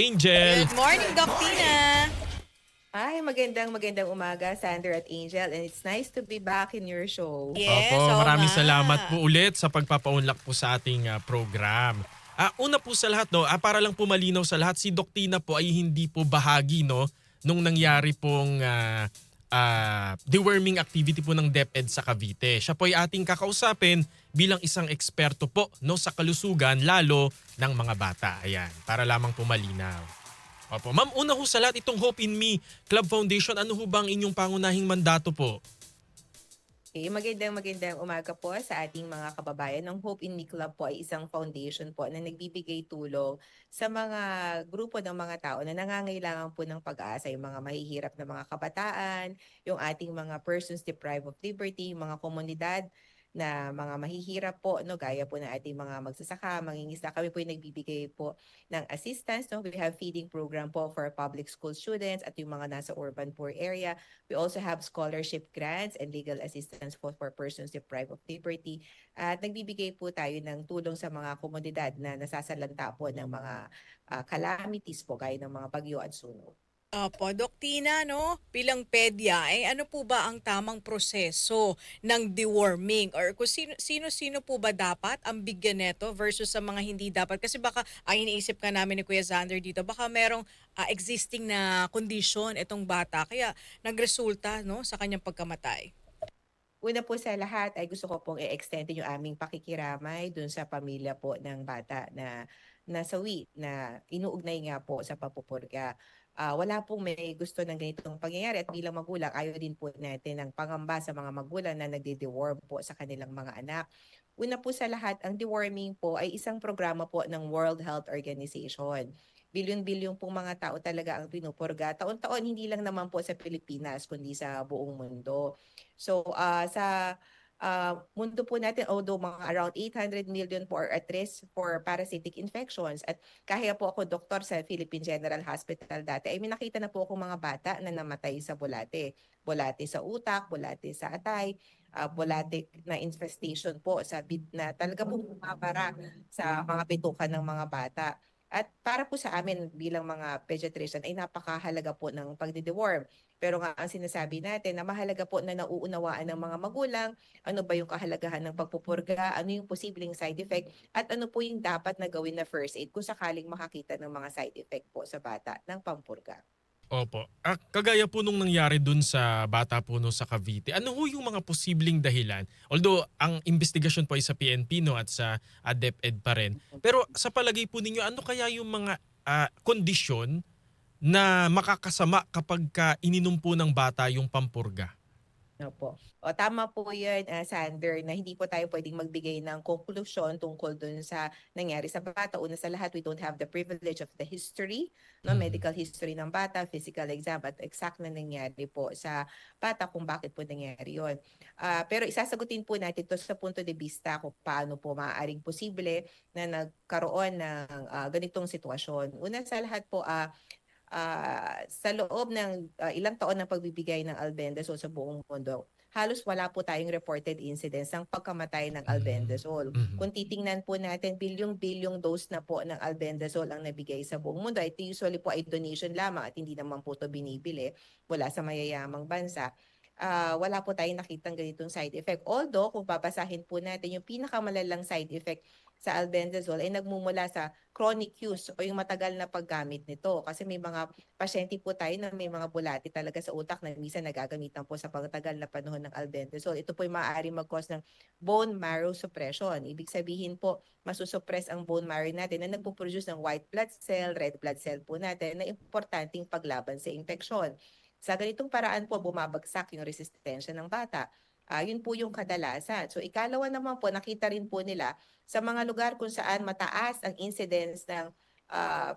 Angel. Good morning, Doc Tina. Ay, magandang umaga, Sander at Angel, and it's nice to be back in your show. Yes, Opo, oo maraming nga. salamat po ulit sa pagpapaunlak po sa ating program. Una po sa lahat, no, para lang po malinaw sa lahat, si Doc Tina po ay hindi po bahagi, no, nung nangyari pong deworming activity po ng DepEd sa Cavite. Siya po ay ating kakausapin bilang isang eksperto po, no, sa kalusugan lalo ng mga bata. Ayan, para lamang po malinaw. Opo. Ma'am, una ho sa lahat, itong Hope in Me Club Foundation, ano ho bang inyong pangunahing mandato po? Okay, magandang umaga po sa ating mga kababayan. Ang Hope in Me Club po ay isang foundation po na nagbibigay tulong sa mga grupo ng mga tao na nangangailangan po ng pag-asa, yung mga mahihirap na mga kabataan, yung ating mga persons deprived of liberty, yung mga komunidad na mga mahihirap po, no, gaya po ng ating mga magsasaka, mangingisda. Kami po yung nagbibigay po ng assistance. No? We have feeding program po for public school students at yung mga nasa urban poor area. We also have scholarship grants and legal assistance for persons deprived of liberty. At nagbibigay po tayo ng tulong sa mga komunidad na nasasalanta po ng mga calamities po gaya ng mga bagyo at sunog. Opo, Doc Tina, no? Bilang pedya, ano po ba ang tamang proseso ng deworming? Or kung sino-sino po ba dapat ang bigyan neto versus sa mga hindi dapat? Kasi baka, ay iniisip ka namin ni Kuya Xander dito, baka merong existing na condition itong bata, kaya nagresulta, no, sa kanyang pagkamatay. Una po sa lahat ay gusto ko pong i-extend yung aming pakikiramay dun sa pamilya po ng bata na nasawi na inuugnay nga po sa papupurga. Wala pong may gusto ng ganitong pangyayari at bilang magulang ayaw din po natin ng pangamba sa mga magulang na nagde-deworm po sa kanilang mga anak. Una po sa lahat, ang deworming po ay isang programa po ng World Health Organization. Bilyon-bilyon pong mga tao talaga ang pinupurga. Taon-taon, hindi lang naman po sa Pilipinas, kundi sa buong mundo. So, sa mundo po natin, although mga around 800 million po are at risk for parasitic infections. At kaya po ako doktor sa Philippine General Hospital dati, ay may nakita na po ako mga bata na namatay sa bulate. Bulate sa utak, bulate sa atay, bulate na infestation po sa na talaga po bumabara sa mga bitukan ng mga bata. At para po sa amin bilang mga pediatrician ay napakahalaga po ng pagdideworm. Pero nga ang sinasabi natin na mahalaga po na nauunawaan ng mga magulang ano ba yung kahalagahan ng pagpupurga, ano yung posibleng side effect, at ano po yung dapat na gawin na first aid kung sakaling makakita ng mga side effect po sa bata ng pampurga. Opo. Kagaya po nung nangyari dun sa bata po no sa Cavite, ano ho yung mga posibleng dahilan? Although ang investigasyon po ay sa PNP no at sa DepEd pa rin. Pero sa palagay po ninyo, ano kaya yung mga kondisyon na makakasama kapag ininom po ng bata yung pampurga? Opo. O tama po 'yan, Sander, na hindi po tayo pwedeng magbigay ng konklusyon tungkol dun sa nangyari sa bata. Una sa lahat, we don't have the privilege of the history, no, Mhm. medical history ng bata, physical exam at exact na nangyari po sa bata kung bakit po nangyari 'yon. Pero isasagutin po natin 'to sa punto de vista kung paano po maaaring posible na nagkaroon ng ganitong sitwasyon. Una sa lahat po, sa loob ng ilang taon ng pagbibigay ng albendazole sa buong mundo, halos wala po tayong reported incidents ng pagkamatay ng Mhm. albendazole. Mhm. Kung titingnan po natin, bilyong-bilyong dose na po ng albendazole ang nabigay sa buong mundo. Ito usually po ay donation lamang at hindi naman po ito binibili mula sa mayayamang bansa. Wala po tayong nakitang ganitong side effect. Although, kung babasahin po natin, yung pinakamalalang side effect sa albendazole ay nagmumula sa chronic use o yung matagal na paggamit nito. Kasi may mga pasyente po tayo na may mga bulati talaga sa utak na minsan nagagamitan po sa pagtagal na panahon ng albendazole. Ito po ay maaaring mag-cause ng bone marrow suppression. Ibig sabihin po, masusuppress ang bone marrow natin na nagpo-produce ng white blood cell, red blood cell po natin na importanteng paglaban sa infeksyon. Sa ganitong paraan po, bumabagsak yung resistensya ng bata. Yun po yung kadalasan. So ikalawa naman po, nakita rin po nila sa mga lugar kung saan mataas ang incidence ng uh,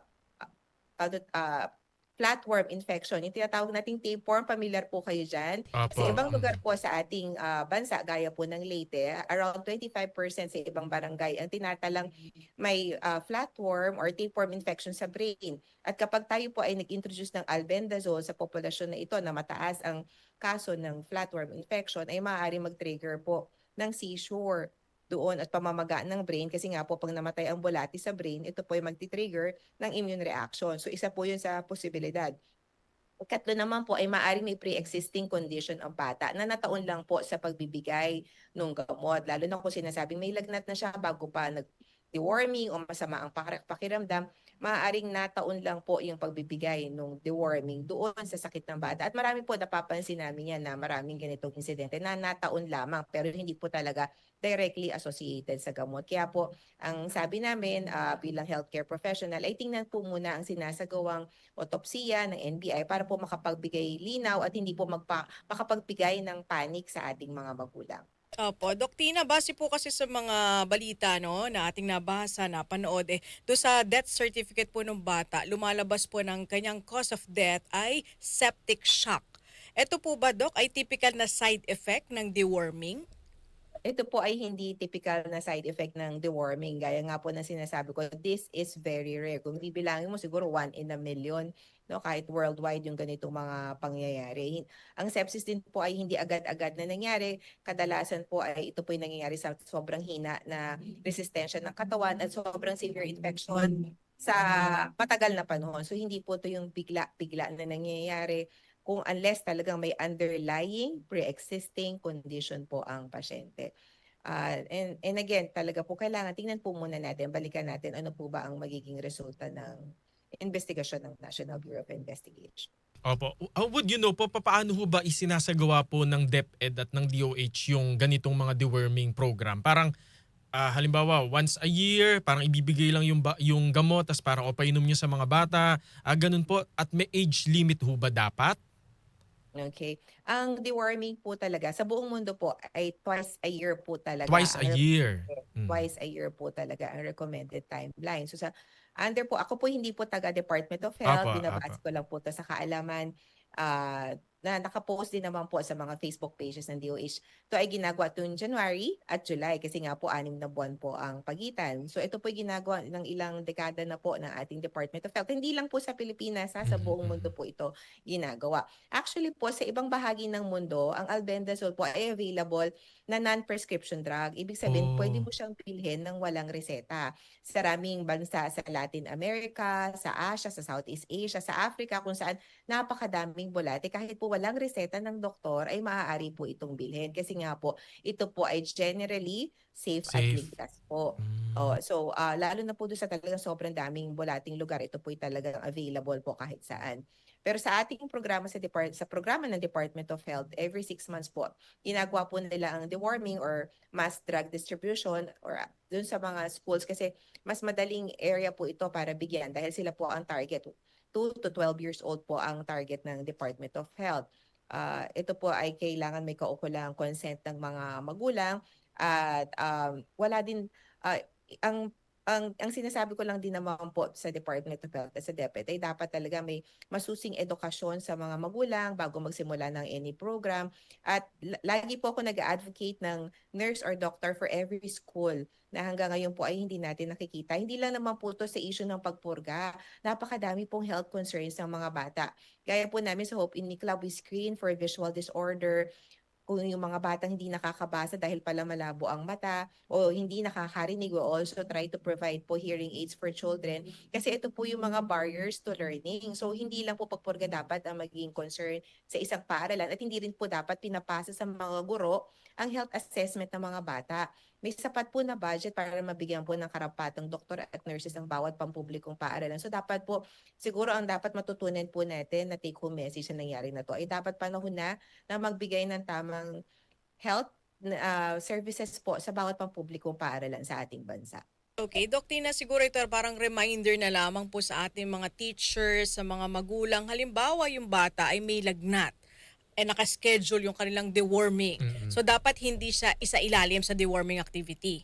uh, flatworm infection. Yung tinatawag nating tapeworm, familiar po kayo dyan. Sa Opo. ibang lugar Mhm. po sa ating bansa, gaya po ng Leyte, around 25% sa ibang barangay ang tinatalang may flatworm or tapeworm infection sa brain. At kapag tayo po ay nag-introduce ng albendazole sa populasyon na ito na mataas ang kaso ng flatworm infection, ay maaari mag-trigger po ng seizure doon at pamamaga ng brain kasi nga po 'pag namatay ang bulati sa brain, ito po ay magti-trigger ng immune reaction. So isa po 'yun sa posibilidad. Ikatlo naman po ay maaaring may pre-existing condition ang bata na nataon lang po sa pagbibigay ng gamot. Lalo na kung sinasabing may lagnat na siya bago pa deworming o masama ang pakiramdam, maaaring nataon lang po yung pagbibigay ng deworming doon sa sakit ng bata. At marami po napapansin namin yan na maraming ganitong insidente na nataon lamang pero hindi po talaga directly associated sa gamot. Kaya po, ang sabi namin bilang healthcare professional ay tingnan po muna ang sinasagawang otopsiya ng NBI para po makapagbigay linaw at hindi po makapagbigay ng panic sa ating mga magulang. Opo, Doc Tina, base po kasi sa mga balita no, na ating nabasa, napanood, do sa death certificate po ng bata, lumalabas po ng kanyang cause of death ay septic shock. Ito po ba, Doc, ay typical na side effect ng deworming? Ito po ay hindi typical na side effect ng deworming. Gaya nga po ng sinasabi ko, this is very rare. Kung bibilangin mo siguro 1 in a million, no, kahit worldwide yung ganitong mga pangyayari. Ang sepsis din po ay hindi agad-agad na nangyari. Kadalasan po ay ito po ay nangyayari sa sobrang hina na resistensya ng katawan at sobrang severe infection sa matagal na panahon. So hindi po ito yung bigla-bigla na nangyayari kung unless talagang may underlying pre-existing condition po ang pasyente. And again, talaga po kailangan tingnan po muna natin, balikan natin ano po ba ang magiging resulta ng investigasyon ng National Bureau of Investigation. Opo. How would you know po, papaano ho ba isinasagawa po ng DepEd at ng DOH yung ganitong mga deworming program? Parang halimbawa, once a year, parang ibibigay lang yung gamot, tas parang o painom nyo sa mga bata. Ganun po. At may age limit ho ba dapat? Okay. Ang deworming po talaga sa buong mundo po ay twice a year po talaga Twice a ang year. recommended. Mm. Twice a year po talaga ang recommended timeline. So sa under po, ako po hindi po taga Department of Opo, Health, opo. binabase ko lang po 'to sa kaalaman na nakapost din naman po sa mga Facebook pages ng DOH. Ito ay ginagawa tuwing January at July kasi nga po 6 na buwan po ang pagitan. So ito po ay ginagawa ng ilang dekada na po ng ating Department of Health. Hindi lang po sa Pilipinas, sa Mhm, buong mundo mhm. po ito ginagawa. Actually po, sa ibang bahagi ng mundo, ang albendazole po ay available na non-prescription drug. Ibig sabihin, pwede Oh, mo siyang bilhin ng walang reseta. Sa maraming bansa sa Latin America, sa Asia, sa Southeast Asia, sa Africa, kung saan napakadaming bulate. Kahit po walang reseta ng doktor, ay maaari po itong bilhin. Kasi nga po, ito po ay generally safe at safe. ligtas po. Mm. Oh, so lalo na po doon sa talagang sobrang daming bulating lugar, ito po ay talagang available po kahit saan. Pero sa ating programa sa programa ng Department of Health, every 6 months po, ginagawa po nila ang deworming or mass drug distribution or dun sa mga schools kasi mas madaling area po ito para bigyan dahil sila po ang target. 2 to 12 years old po ang target ng Department of Health. Ito po ay kailangan may kaukulang consent ng mga magulang at wala din ah, ang ang sinasabi ko lang din naman po sa Department of Health at sa DepEd ay dapat talaga may masusing edukasyon sa mga magulang bago magsimula ng any program. At lagi po ako nag-advocate ng nurse or doctor for every school na hanggang ngayon po ay hindi natin nakikita. Hindi lang naman po to sa issue ng pagpurga. Napakadami pong health concerns ng mga bata. Gaya po namin sa Hope in Me Club, we screen for visual disorder, kung yung mga batang hindi nakakabasa dahil pala malabo ang mata o hindi nakakarinig, we also try to provide po hearing aids for children kasi ito po yung mga barriers to learning. So hindi lang po pagpurga dapat ang magiging concern sa isang paaralan at hindi rin po dapat pinapasa sa mga guro ang health assessment ng mga bata. May sapat po na budget para mabigyan po ng karapatang doktor at nurses ang bawat pampublikong paaralan. So dapat po, siguro ang dapat matutunan po natin na take home message na nangyari na to ay dapat panahon na magbigay ng tamang health services po sa bawat pampublikong paaralan sa ating bansa. Okay, Doc Tina, siguro ito parang reminder na lamang po sa ating mga teachers, sa mga magulang. Halimbawa, yung bata ay may lagnat nakaschedule yung kanilang deworming. Mm. So, dapat hindi siya isa-ilalim sa deworming activity.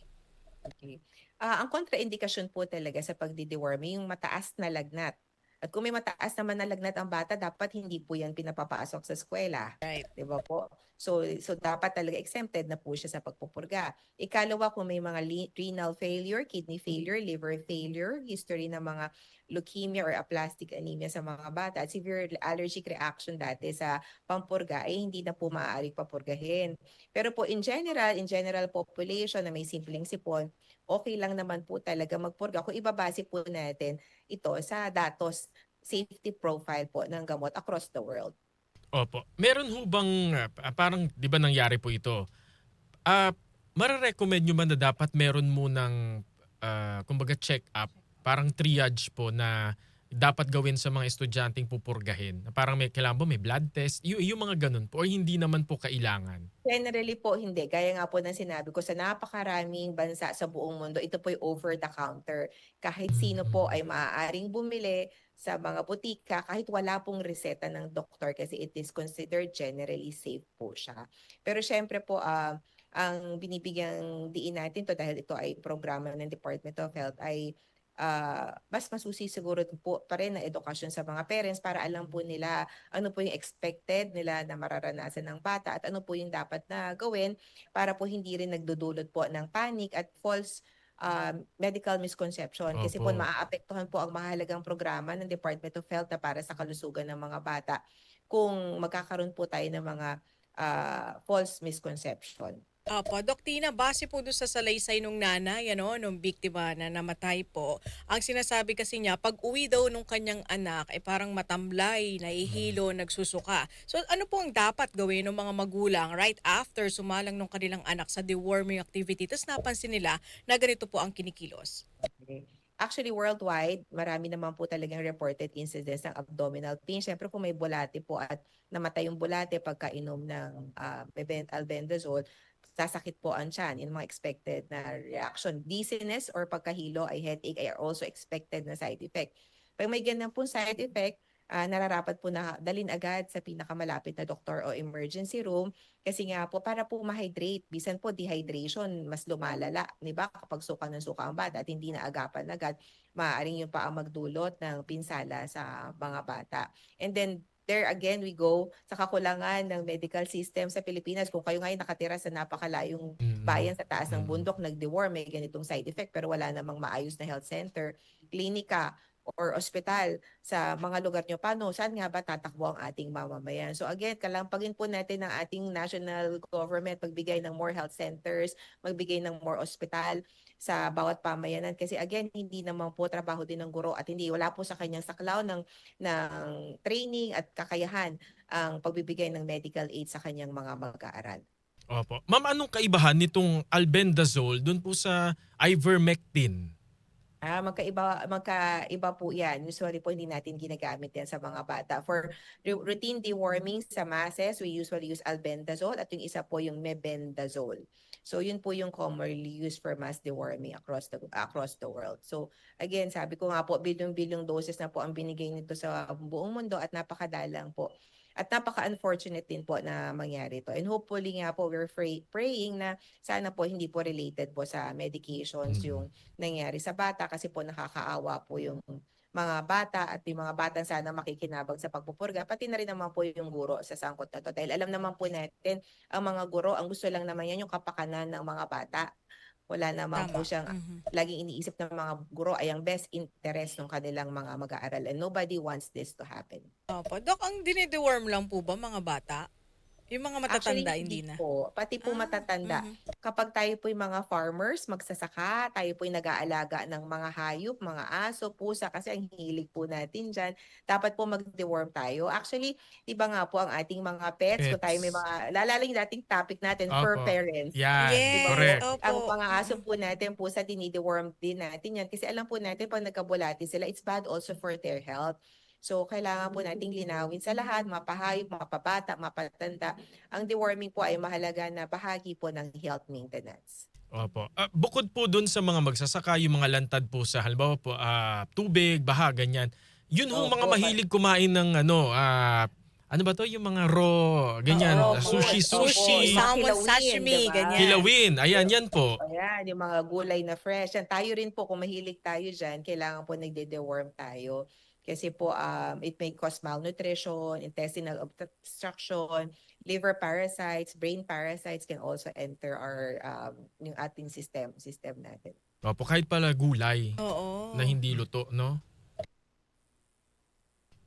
Okay. Ang kontraindikasyon po talaga sa pagdi-deworming yung mataas na lagnat. At kung may mataas naman na lagnat ang bata, dapat hindi po yan pinapapasok sa eskwela. Right. 'Di ba po? So dapat talaga exempted na po siya sa pagpupurga. Ikalawa, kung may mga renal failure, kidney failure, liver failure, history ng mga leukemia or aplastic anemia sa mga bata, at severe allergic reaction dati sa pampurga, ay hindi na po maaaring papurgahin. Pero po in general population na may simpleng sipon, okay lang naman po talaga magpurga kung ibabase po natin ito sa datos safety profile po ng gamot across the world. Opo. Meron ho bang, parang 'di ba nangyari po ito, ah, mare-recommend niyo ba na dapat meron munang, kumbaga check-up, parang triage po na dapat gawin sa mga estudyanteng pupurgahin? Na parang may kailangan ba may blood test, yung mga gano'n po or hindi naman po kailangan? Generally po hindi. Gaya nga po ng sinabi ko, sa napakaraming bansa sa buong mundo, ito po yung over the counter. Kahit sino po ay maaaring bumili sa mga butika kahit wala pong reseta ng doktor kasi it is considered generally safe po siya. Pero syempre po, ang binibigyang diin natin to dahil ito ay programa ng Department of Health ay mas masusi siguro po pa rin na edukasyon sa mga parents para alam po nila ano po yung expected nila na mararanasan ng bata at ano po yung dapat na gawin para po hindi rin nagdudulot po ng panic at false medical misconception kasi po Opo. maaapektuhan po ang mahalagang programa ng Department of Health na para sa kalusugan ng mga bata kung magkakaroon po tayo ng mga false misconception. Opo, Doc Tina, base po doon sa salaysay nung nanay, nung biktima na namatay po, ang sinasabi kasi niya, pag uwi daw nung kanyang anak, parang matamlay, nahihilo, nagsusuka. So ano po ang dapat gawin ng mga magulang right after sumalang nung kanilang anak sa deworming activity, tapos napansin nila na ganito po ang kinikilos? Okay. Actually, worldwide, marami naman po talagang reported incidents ng abdominal pain. Siyempre, kung may bulate po at namatay yung bulate pagkainom ng albendazole, sasakit po ang tiyan. Yung mga expected na reaction. Dizziness or pagkahilo ay headache ay also expected na side effect. Pag may ganyan pong side effect, nararapat po na dalin agad sa pinakamalapit na doktor o emergency room kasi nga po para po ma-hydrate. Bisan po dehydration mas lumalala, 'di ba? Kapag suka ng suka ang bata at hindi naagapan agad, maaaring yun pa ang magdulot ng pinsala sa mga bata. And then there again we go sa kakulangan ng medical system sa Pilipinas. Kung kayo ngayon nakatira sa napakalayong Mm. bayan sa taas ng Mm. bundok, nag-deworm, may ganitong side effect pero wala namang maayos na health center, klinika or ospital sa mga lugar nyo, paano, saan nga ba tatakbo ang ating mamamayan? So again, kalampagin po natin ng ating national government, magbigay ng more health centers, magbigay ng more ospital sa bawat pamayanan. Kasi again, hindi naman po trabaho din ng guro at hindi, wala po sa kanyang saklaw ng training at kakayahan ang pagbibigay ng medical aid sa kanyang mga mag-aaral. Opo. Ma'am, anong kaibahan nitong albendazole dun po sa ivermectin? Magkaiba po yan. Usually po hindi natin ginagamit yan sa mga bata. For routine deworming sa masses, we usually use albendazole at yung isa po yung mebendazole. So yun po yung commonly used for mass deworming across the world. So again, sabi ko nga po, bilyong-bilyong doses na po ang binigay nito sa buong mundo at napakadalang po. At napaka-unfortunate din po na mangyari ito. And hopefully nga po, we're praying na sana po hindi po related po sa medications Mm. yung nangyari sa bata kasi po nakakaawa po yung mga bata at yung mga batang sana makikinabang sa pagpupurga, pati na rin naman po yung guro sa sangkot na to. Dahil alam naman po natin, ang mga guro, ang gusto lang naman yan yung kapakanan ng mga bata. Wala naman po Tama. siyang Mhm. laging iniisip ng mga guro ay ang best interest ng kanilang mga mag-aaral. And nobody wants this to happen. Opo. Doc, ang dinideworm lang po ba mga bata? Yung mga Actually, matatanda, hindi hindi na? po. Pati po Ah, matatanda. mhm. Kapag tayo po'y mga farmers, magsasaka, tayo po'y nag-aalaga ng mga hayop, mga aso, pusa, kasi ang hilig po natin dyan, dapat po mag-deworm tayo. Actually, iba nga po ang ating mga pets. Kung tayo may Pets. mga, lalala yung dating topic natin, fur Opo. parents. Di Yan, ba Yes, po? correct. Ang opo. mga aso Mm. po natin, pusa, dinideworm din natin yan. Kasi alam po natin, pag nagkabulati sila, it's bad also for their health. So, kailangan po nating linawin sa lahat, mapahayop, mapabata, mapatanda. Ang deworming po ay mahalaga na bahagi po ng health maintenance. Opo. Bukod po dun sa mga magsasaka, yung mga lantad po sa halimbawa po, tubig, baha, ganyan. Yun hong mga Opo, mahilig kumain ng ano ba to? Yung mga raw, ganyan, raw Mga food, sushi, opo, yung sushi, mga salmon kilawin, di sashimi, ba? ganyan. kilawin. Ayan, yan po. Ayan, yung mga gulay na fresh. Yan, tayo rin po, kung mahilig tayo dyan, kailangan po nagde-deworm tayo. Kasi po it may cause malnutrition, intestinal obstruction, liver parasites, brain parasites can also enter our yung ating system natin. Opo, kahit pala gulay na Oo. hindi luto, no?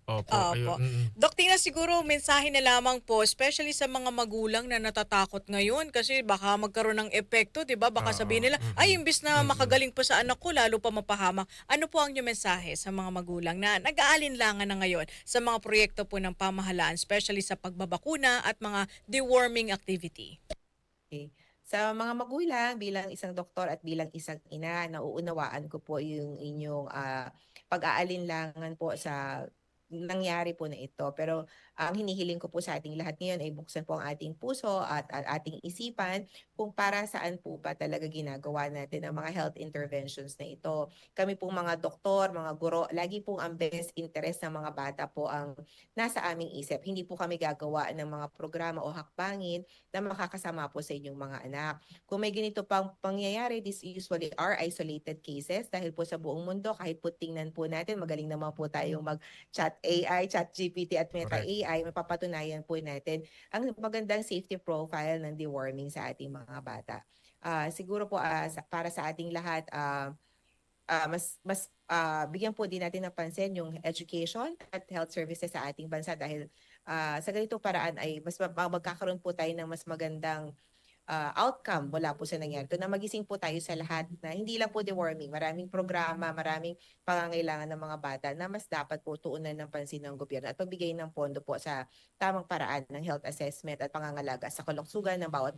Opo, ayun. Opo. Dok, Tina, siguro mensahe na lamang po, especially sa mga magulang na natatakot ngayon kasi baka magkaroon ng epekto, 'di ba? Baka Oo, sabihin nila, ay imbis na mm. makagaling pa sa anak ko, lalo pa mapahamak. Ano po ang inyong mensahe sa mga magulang na nag-aalinlangan na ngayon sa mga proyekto po ng pamahalaan, especially sa pagbabakuna at mga deworming activity? Okay. Sa mga magulang, bilang isang doktor at bilang isang ina, nauunawaan ko po yung inyong pag-aalinlangan po sa nangyari po na ito. Pero ang hinihiling ko po sa ating lahat ngayon ay buksan po ang ating puso at ating isipan kung para saan po ba talaga ginagawa natin ang mga health interventions na ito. Kami pong mga doktor, mga guro, lagi pong ang best interest ng mga bata po ang nasa aming isip. Hindi po kami gagawa ng mga programa o hakbangin na makakasama po sa inyong mga anak. Kung may ganito pang pangyayari, this usually are isolated cases dahil po sa buong mundo, kahit po tingnan po natin, magaling naman po tayong mag-chat AI, chat GPT at Meta Correct. AI, mapapatunayan po natin ang magandang safety profile ng deworming sa ating mga bata. Siguro po para sa ating lahat, mas bigyan po din natin ng pansin yung education at health services sa ating bansa dahil sa ganitong paraan ay magkakaroon po tayo ng mas magandang outcome mula po sa nangyari. Ito na magising po tayo sa lahat na hindi lang po deworming, maraming programa, maraming pangangailangan ng mga bata na mas dapat po tuunan ng pansin ng gobyerno at pagbigay ng pondo po sa tamang paraan ng health assessment at pangangalaga sa kalusugan ng bawat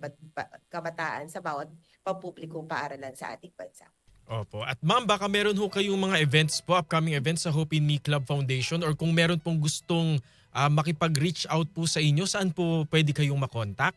kabataan sa bawat pampublikong paaralan sa ating bansa. Opo. At ma'am, baka meron ho kayong mga events po, upcoming events sa Hope in Me Club Foundation, or kung meron pong gustong makipag-reach out po sa inyo, saan po pwede kayong makontak?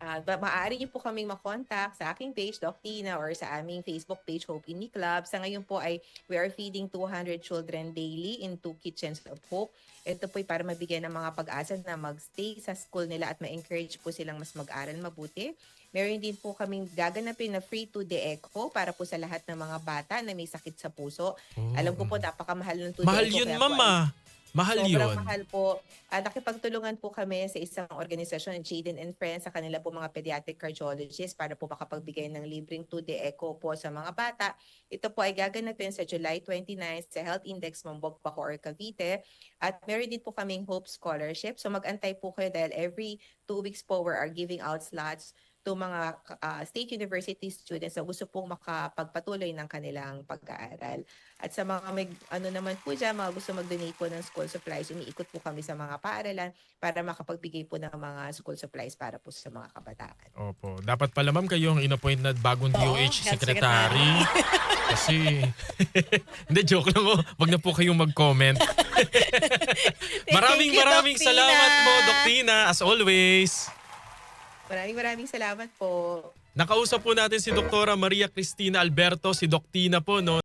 Maaari niyo po kaming makontak sa aking page, Doc Tina, or sa aming Facebook page, Hope in Me Club. Sa ngayon po ay we are feeding 200 children daily in 2 kitchens of hope. Ito po ay para mabigyan ng mga pag-asa na magstay sa school nila at ma-encourage po silang mas mag-aral mabuti. Meron din po kaming gaganapin na free 2D echo para po sa lahat ng mga bata na may sakit sa puso. Oh, Alam ko po napakamahal ng 2D mahal echo. yun, Kaya po ma'am Mahal sobrang yun. mahal po. Nakipagtulungan po kami sa isang organisasyon, Jaden and Friends, sa kanila po mga pediatric cardiologists para po makapagbigay ng libreng 2D echo po sa mga bata. Ito po ay gaganapin sa July 29 sa Health Index Mambog, Bacoor, Cavite. At meron din po kaming Hope Scholarship. So mag-antay po kayo dahil every 2 weeks po we are giving out slots to mga state university students na gusto pong makapagpatuloy ng kanilang pag-aaral. At sa mga may naman po dyan, mga gusto mag-donate po ng school supplies, umiikot po kami sa mga paaralan para makapagbigay po ng mga school supplies para po sa mga kabataan. Opo. Dapat pala ma'am kayo ang in-appoint na bagong Oo, DOH health secretary. Kasi, hindi, joke lang oh. Wag na po kayong mag-comment. Thank you, Maraming Doc Tina. salamat po, Doc Tina, as always. Maraming salamat po. Nakausap po natin si Doktora Maria Cristina Alberto, si Doc Tina po, no?